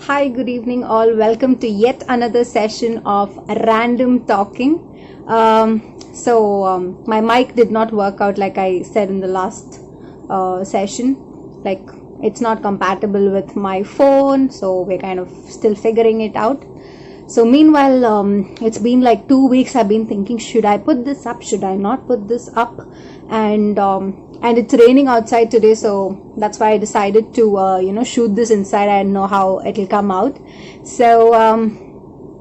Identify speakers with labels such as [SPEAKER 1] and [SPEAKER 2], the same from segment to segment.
[SPEAKER 1] Hi, good evening, all. Welcome to yet another session of random talking. My mic did not work out like I said in the last session. Like, it's not compatible with my phone, so we're kind of still figuring it out. So, meanwhile, it's been like 2 weeks. I've been thinking, should I put this up? Should I not put this up? And it's raining outside today, so that's why I decided to shoot this inside and know how it'll come out. So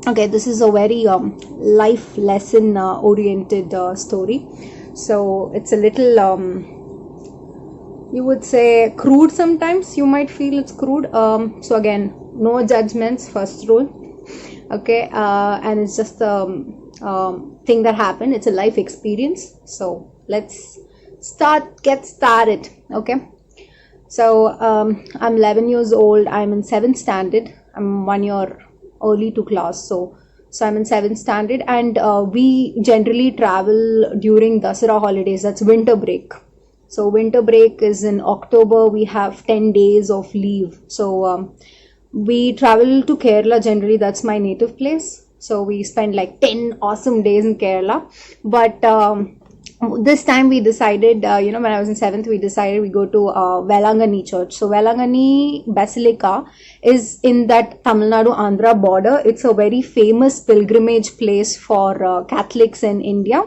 [SPEAKER 1] okay, this is a very life lesson oriented story. So it's a little you would say crude. Sometimes you might feel it's crude. So again, no judgments, first rule. Okay, and it's just a thing that happened. It's a life experience. So let's get started. Okay, so I'm 11 years old. I'm in 7th standard. I'm 1 year early to class, so I'm in 7th standard, and we generally travel during Dasara holidays. That's winter break. So winter break is in October. We have 10 days of leave, so we travel to Kerala. Generally, that's my native place, so we spend like 10 awesome days in Kerala. But this time we decided, when I was in 7th, we decided we go to Velangani church. So Velangani Basilica is in that Tamil Nadu Andhra border. It's a very famous pilgrimage place for Catholics in India.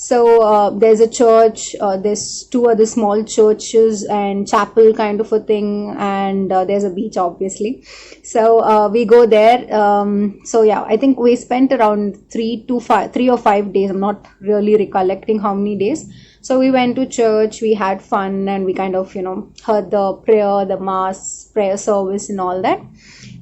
[SPEAKER 1] So there's a church, there's 2 other small churches and chapel kind of a thing, and there's a beach, obviously. So we go there. So yeah, I think we spent around 3 or 5 days. I'm not really recollecting how many days. So we went to church, we had fun, and we kind of heard the prayer, the mass, prayer service and all that.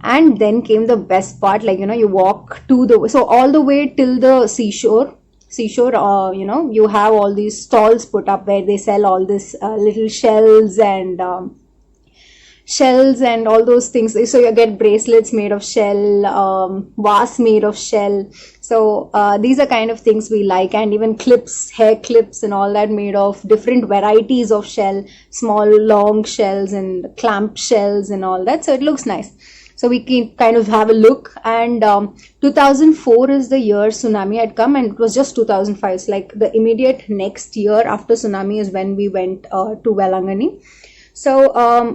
[SPEAKER 1] And then came the best part, like you walk so all the way till the seashore, you have all these stalls put up where they sell all this little shells and all those things. So you get bracelets made of shell, vase made of shell. So these are kind of things we like, and even clips, hair clips and all that made of different varieties of shell, small long shells and clamp shells and all that. So it looks nice. So we can kind of have a look, and 2004 is the year tsunami had come, and it was just 2005. So like the immediate next year after tsunami is when we went to Velangani. So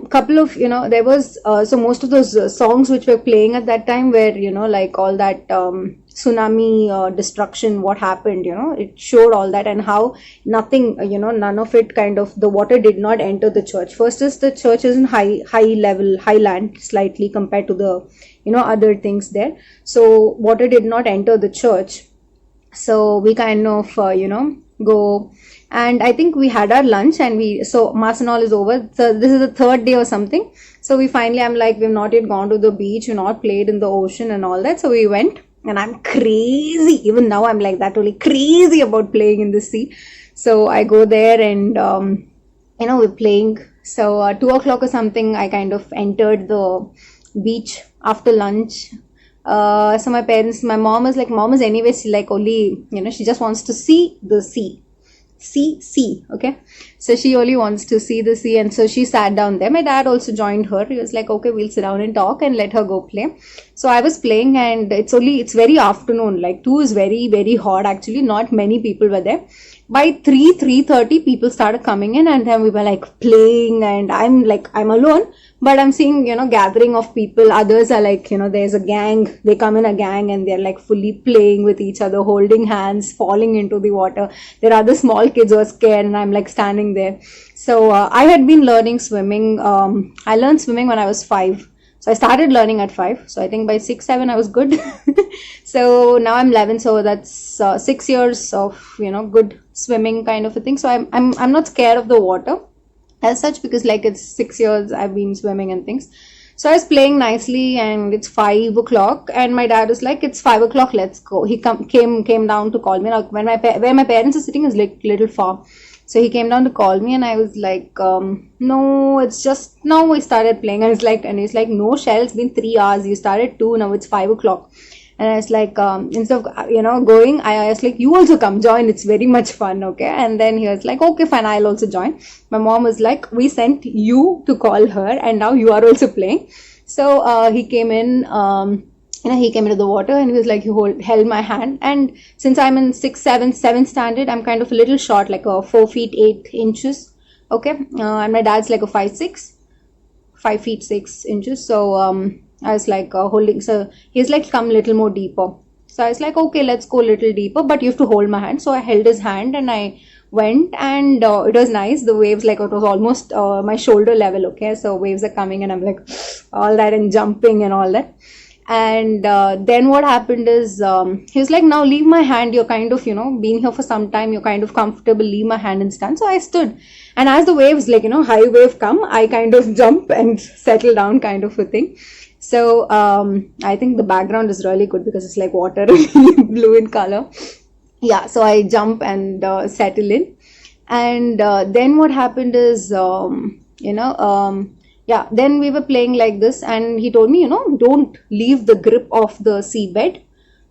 [SPEAKER 1] couple of there was so most of those songs which were playing at that time were like all that tsunami destruction, what happened, it showed all that, and how nothing, none of it, kind of the water did not enter the church. First is the church is in high land slightly compared to the other things there. So water did not enter the church. So we kind of go, and I think we had our lunch, and so mass and all is over. So this is the 3rd day or something. So we finally, I'm like, we've not yet gone to the beach, we've not played in the ocean and all that. So we went, and I'm crazy. Even now I'm like that, really crazy about playing in the sea. So I go there, and we're playing. So 2 o'clock or something, I kind of entered the beach after lunch. So my mom is anyway, she like only, she just wants to see the sea. Okay, so she only wants to see the sea, and so she sat down there. My dad also joined her. He was like, okay, we'll sit down and talk and let her go play. So I was playing, and it's very afternoon, like 2 is very, very hot actually. Not many people were there. By 3:30 people started coming in, and then we were like playing, and I'm alone, but I'm seeing gathering of people. Others are like, there's a gang, they come in a gang, and they're like fully playing with each other, holding hands, falling into the water. There are other small kids who are scared, and I'm like standing there. So I had been learning swimming. I learned swimming when I was 5. So I started learning at 5. So I think by 6, 7 I was good. So now I'm 11. So that's 6 years of good swimming kind of a thing. So I'm not scared of the water as such, because like it's 6 years I've been swimming and things. So I was playing nicely, and it's 5 o'clock, and my dad was like, it's 5 o'clock, let's go. He came down to call me. Like where my parents are sitting is like little far. So he came down to call me, and I was like, no, it's just, now we started playing. And he's like, no, Shell, it's been 3 hours. You started 2, now it's 5 o'clock. And I was like, instead of going, I was like, you also come join. It's very much fun. Okay. And then he was like, okay, fine. I'll also join. My mom was like, we sent you to call her, and now you are also playing. So he came in, he came into the water and he was like, he held my hand. And since I'm in 7th standard, I'm kind of a little short, like a 4 feet 8 inches. Okay. And my dad's like a 5 feet 6 inches. So I was like holding, so he's like, come little more deeper. So I was like, okay, let's go a little deeper, but you have to hold my hand. So I held his hand and I went, and it was nice. The waves, like, it was almost my shoulder level. Okay. So waves are coming and I'm like all that and jumping and all that. And then what happened is he was like, now leave my hand, you're kind of, been here for some time, you're kind of comfortable, leave my hand and stand. So I stood, and as the waves, like, high wave come, I kind of jump and settle down, kind of a thing. So I think the background is really good because it's like water, blue in color. Yeah, so I jump and settle in. And then what happened is yeah, then we were playing like this, and he told me, don't leave the grip of the seabed,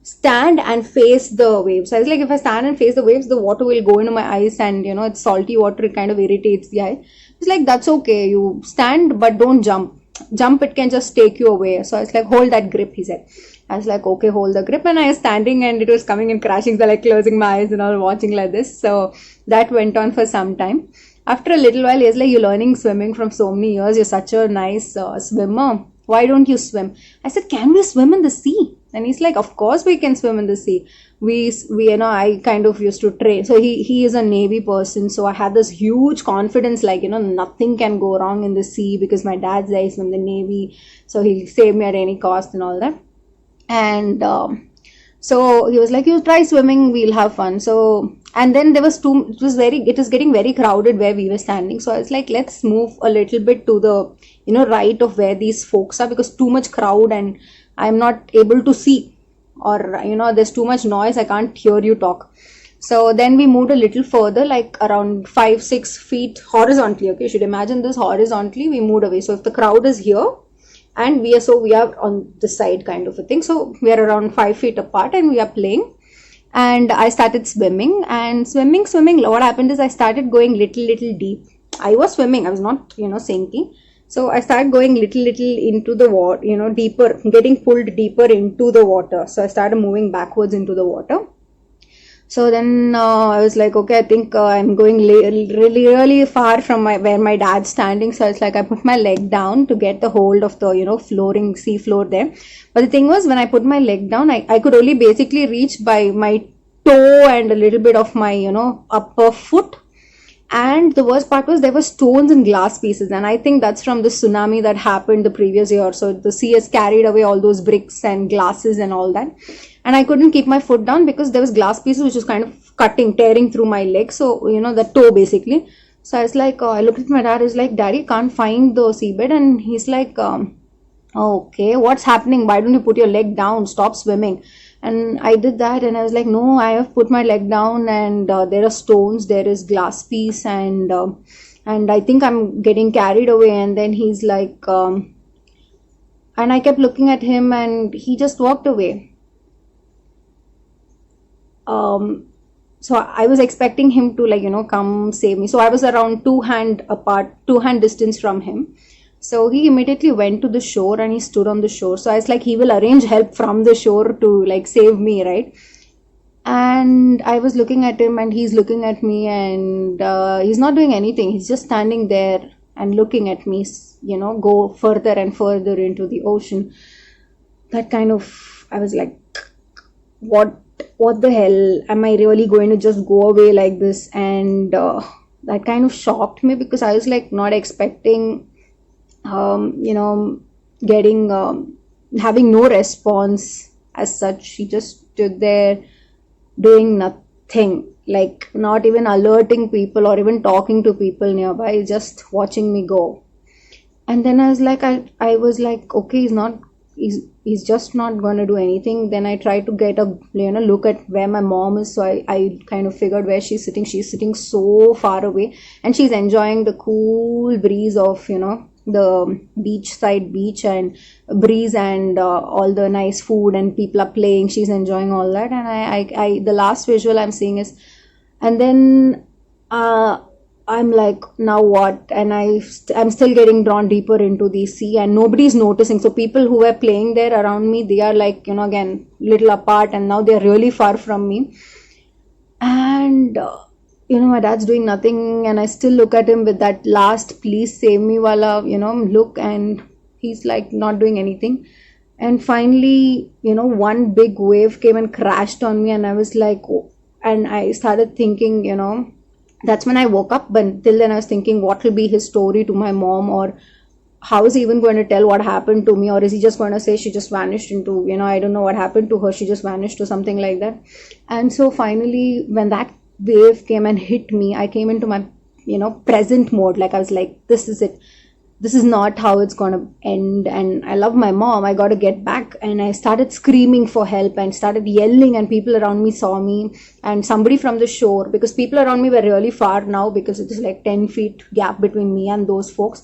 [SPEAKER 1] stand and face the waves. So I was like, if I stand and face the waves, the water will go into my eyes, and it's salty water, it kind of irritates the eye. He's like, that's okay, you stand but don't jump, it can just take you away. So I was like, hold that grip, he said. I was like, okay, hold the grip. And I was standing and it was coming and crashing, so like closing my eyes and all, watching like this. So that went on for some time. After a little while, he's like, you're learning swimming from so many years, you're such a nice swimmer, why don't you swim? I said, can we swim in the sea? And he's like, of course we can swim in the sea. We I kind of used to train. So he is a Navy person, so I had this huge confidence, like, nothing can go wrong in the sea because my dad's there, he's from the Navy, so he'll save me at any cost and all that. And so he was like, you try swimming, we'll have fun. So, and then it was getting very crowded where we were standing. So I was like, let's move a little bit to the, right of where these folks are, because too much crowd and I'm not able to see, or, there's too much noise, I can't hear you talk. So then we moved a little further, like around 5-6 feet horizontally. Okay, you should imagine this horizontally, we moved away. So if the crowd is here, and we are on the side, kind of a thing. So we are around 5 feet apart and we are playing. And I started swimming. What happened is I started going little deep. I was swimming, I was not, sinking. So I started going little into the water, deeper, getting pulled deeper into the water. So I started moving backwards into the water. So then I was like, okay, I think I'm going really far from where my dad's standing. So it's like I put my leg down to get the hold of the, flooring, sea floor there. But the thing was, when I put my leg down, I could only basically reach by my toe and a little bit of my, upper foot. And the worst part was there were stones and glass pieces. And I think that's from the tsunami that happened the previous year. So the sea has carried away all those bricks and glasses and all that. And I couldn't keep my foot down because there was glass pieces which was kind of tearing through my leg. So, the toe basically. So I was like, I looked at my dad, he's like, Daddy, can't find the seabed. And he's like, okay, what's happening? Why don't you put your leg down? Stop swimming. And I did that and I was like, no, I have put my leg down, and there are stones, there is glass piece, and I think I'm getting carried away. And then he's like, and I kept looking at him and he just walked away. So I was expecting him to come save me. So I was around 2 hand distance from him. So he immediately went to the shore and he stood on the shore. So I was like, he will arrange help from the shore to save me, right? And I was looking at him and he's looking at me, and he's not doing anything. He's just standing there and looking at me, go further and further into the ocean. That kind of, I was like, what the hell? Am I really going to just go away like this? And that kind of shocked me because I was not expecting getting having no response as such. She just stood there doing nothing, not even alerting people or even talking to people nearby, just watching me go. And then I was like, I was like, okay, he's just not gonna do anything. Then I tried to get a look at where my mom is. So I kind of figured where she's sitting. She's sitting so far away and she's enjoying the cool breeze of the beach and breeze and all the nice food, and people are playing, she's enjoying all that. And I the last visual I'm seeing is, and then I'm like, now what? And I'm still getting drawn deeper into the sea, and nobody's noticing. So people who were playing there around me, they are like, again, little apart, and now they're really far from me. And my dad's doing nothing, and I still look at him with that last "please save me" wala, look, and he's like not doing anything. And finally, one big wave came and crashed on me, and I was like, oh, and I started thinking, that's when I woke up. But till then, I was thinking, what will be his story to my mom, or how is he even going to tell what happened to me, or is he just going to say she just vanished into, I don't know what happened to her, she just vanished or something like that. And so finally, when that wave came and hit me, I came into my, present mode. Like I was like, this is it. This is not how it's going to end. And I love my mom. I got to get back. And I started screaming for help and started yelling, and people around me saw me. And somebody from the shore, because people around me were really far now, because it is like 10 feet gap between me and those folks.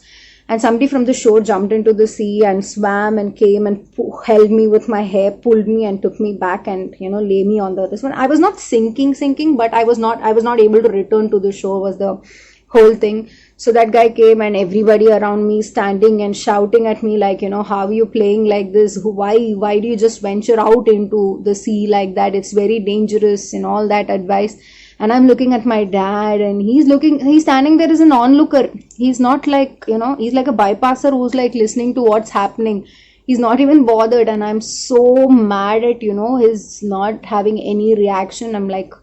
[SPEAKER 1] And somebody from the shore jumped into the sea and swam and came and held me with my hair, pulled me and took me back, and lay me on this one. I was not sinking, but I was not able to return to the shore, was the whole thing. So that guy came, and everybody around me standing and shouting at me like, how are you playing like this? Why do you just venture out into the sea like that? It's very dangerous, and all that advice. And I'm looking at my dad, and he's standing there as an onlooker. He's not like, he's like a bypasser who's like listening to what's happening. He's not even bothered. And I'm so mad at, his not having any reaction. I'm like,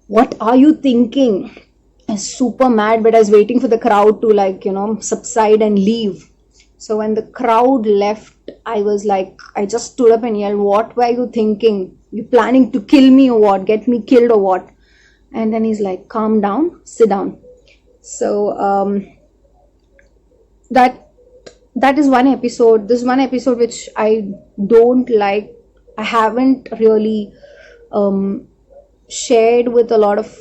[SPEAKER 1] what are you thinking? I'm super mad, but I was waiting for the crowd to like, subside and leave. So when the crowd left, I was like, I just stood up and yelled, what were you thinking? You planning to kill me or what? Get me killed or what? And then he's like, calm down, sit down. So that is one episode. This is one episode which I don't like. I haven't really shared with a lot of,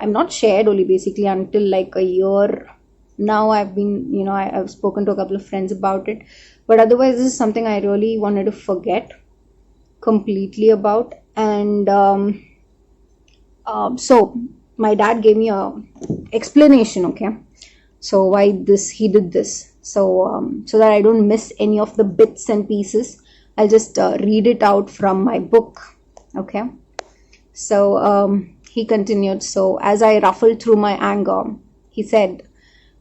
[SPEAKER 1] I'm not shared only basically until like a year now. I've been, I've spoken to a couple of friends about it. But otherwise, this is something I really wanted to forget completely about. And so my dad gave me a explanation, okay, so why he did this. So that I don't miss any of the bits and pieces, I'll just read it out from my book, okay. So he continued, so as I ruffled through my anger, he said,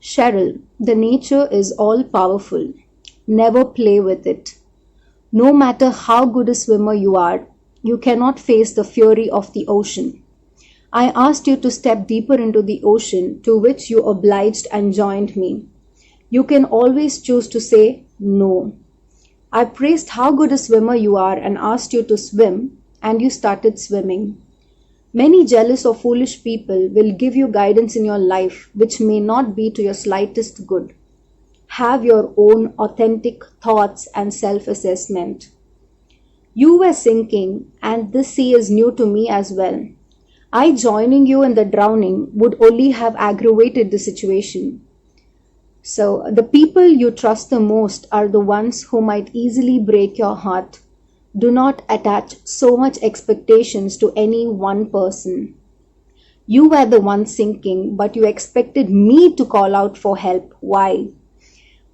[SPEAKER 1] Cheryl, the nature is all powerful. Never play with it. No matter how good a swimmer you are, you cannot face the fury of the ocean. I asked you to step deeper into the ocean, to which you obliged and joined me. You can always choose to say no. I praised how good a swimmer you are and asked you to swim, and you started swimming. Many jealous or foolish people will give you guidance in your life which may not be to your slightest good. Have your own authentic thoughts and self-assessment. You were sinking, and this sea is new to me as well. I joining you in the drowning would only have aggravated the situation. So the people you trust the most are the ones who might easily break your heart. Do not attach so much expectations to any one person. You were the one sinking, but you expected me to call out for help. Why?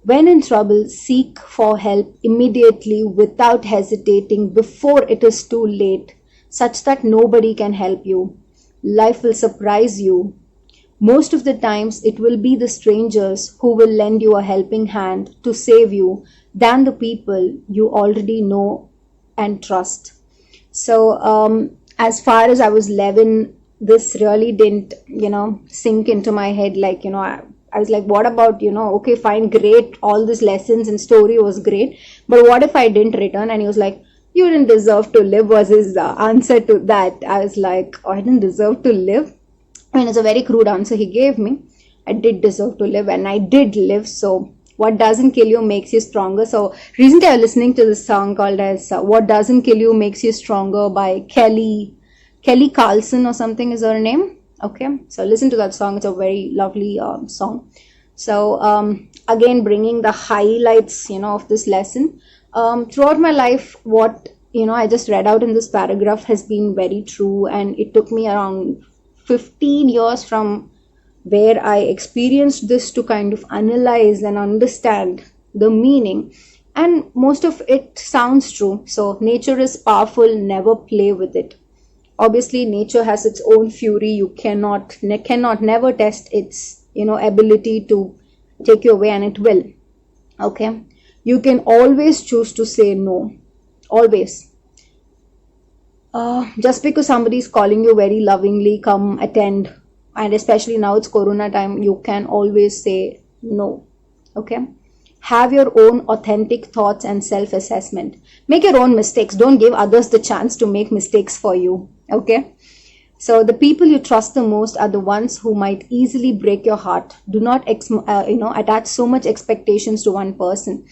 [SPEAKER 1] When in trouble, seek for help immediately without hesitating before it is too late, such that nobody can help you. Life will surprise you. Most of the times, it will be the strangers who will lend you a helping hand to save you than the people you already know and trust. So, as far as I was 11, this really didn't, sink into my head. Like, I was like, what about, okay, fine, great. All these lessons and story was great. But what if I didn't return? And he was like, you didn't deserve to live, was his answer to that. I was like, oh, I didn't deserve to live. I mean, it's a very crude answer he gave me. I did deserve to live, and I did live. So what doesn't kill you makes you stronger. So recently I was listening to this song called as What Doesn't Kill You Makes You Stronger by Kelly Carlson or something is her name. Okay, so listen to that song. It's a very lovely song. So again, bringing the highlights, of this lesson. Throughout my life, what I just read out in this paragraph has been very true, and it took me around 15 years from where I experienced this to kind of analyze and understand the meaning. And most of it sounds true. So, nature is powerful, never play with it. Obviously, nature has its own fury. You cannot never test its ability to take you away, and it will. Okay, you can always choose to say no, always. Just because somebody is calling you very lovingly, come attend, and especially now it's corona time, you can always say no. Okay, have your own authentic thoughts and self assessment. Make your own mistakes, don't give others the chance to make mistakes for you. Okay, so the people you trust the most are the ones who might easily break your heart. Do not attach so much expectations to one person.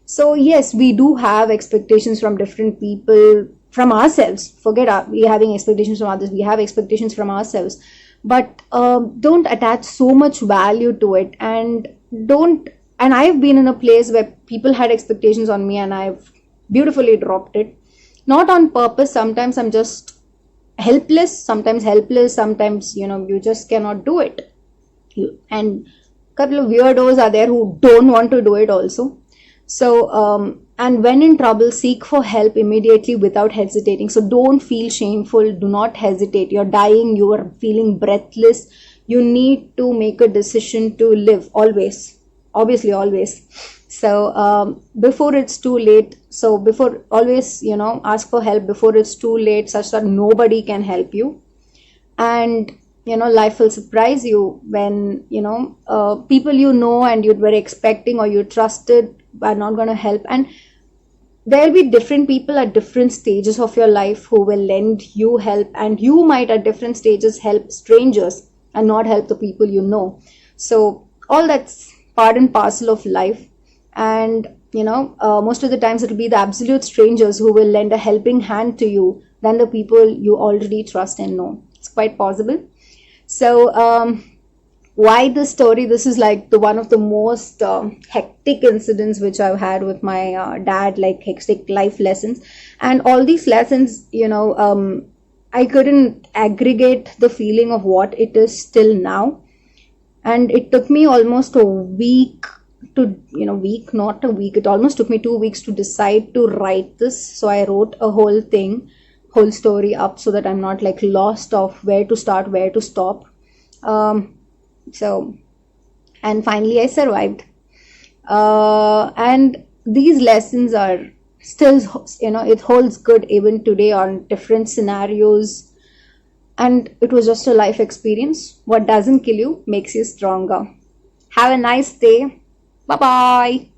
[SPEAKER 1] So yes, we do have expectations from different people, from ourselves. Forget we having expectations from others. We have expectations from ourselves, but don't attach so much value to it, and don't. And I've been in a place where people had expectations on me, and I've beautifully dropped it, not on purpose. Sometimes I'm just helpless. Sometimes you just cannot do it. And a couple of weirdos are there who don't want to do it also. So and when in trouble, seek for help immediately without hesitating. So don't feel shameful, do not hesitate. You're dying, you are feeling breathless, you need to make a decision to live, always, obviously, always. So before it's too late, so before, always ask for help before it's too late, such that nobody can help you. And life will surprise you when people and you were expecting or you trusted are not going to help. And there will be different people at different stages of your life who will lend you help, and you might at different stages help strangers and not help the people so all that's part and parcel of life. And most of the times it will be the absolute strangers who will lend a helping hand to you than the people you already trust and know. It's quite possible. So why this story? This is like the one of the most hectic incidents which I've had with my dad, like hectic life lessons. And all these lessons, I couldn't aggregate the feeling of what it is till now. And it took me almost a week to, not a week, it almost took me 2 weeks to decide to write this. So I wrote a whole story up so that I'm not like lost of where to start, where to stop. So, and finally I survived. And these lessons are still, it holds good even today on different scenarios. And it was just a life experience. What doesn't kill you makes you stronger. Have a nice day. Bye bye.